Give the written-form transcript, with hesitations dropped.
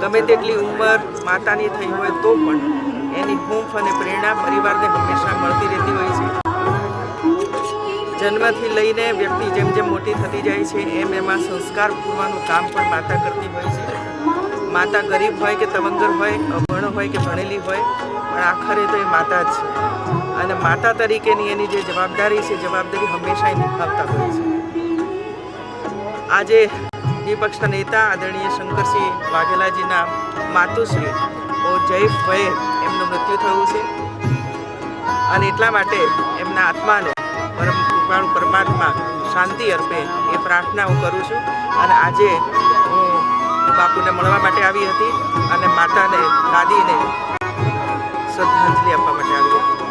ગમે તેટલી ઉંમર માતાની થઈ હોય તો પણ એની હૂંફ અને પ્રેરણા પરિવારને હંમેશા મળતી રહેતી હોય છે. જન્મથી લઈને વ્યક્તિ જેમ જેમ મોટી થતી જાય છે એમ એમાં સંસ્કાર પૂરવાનું કામ પણ માતા કરતી હોય છે. માતા ગરીબ હોય કે તવંગર હોય, અભણ હોય કે ભણેલી હોય, પણ આખરે તો એ માતા જ છે. અને માતા તરીકેની એની જે જવાબદારી છે, જવાબદારી હંમેશા એ નિભાવતા હોય છે. આજે વિપક્ષના નેતા આદરણીય શંકરસિંહ વાઘેલાજીના માતુશ્રી જયફભાઈ એમનું મૃત્યુ થયું છે. અને એટલા માટે એમના આત્માને પરમ કૃપાળુ પરમાત્મા શાંતિ અર્પે એ પ્રાર્થના હું કરું છું. અને આજે હું બાપુને મળવા માટે આવી હતી અને માતાને દાદીને શ્રદ્ધાંજલિ આપવા માટે આવી હતી.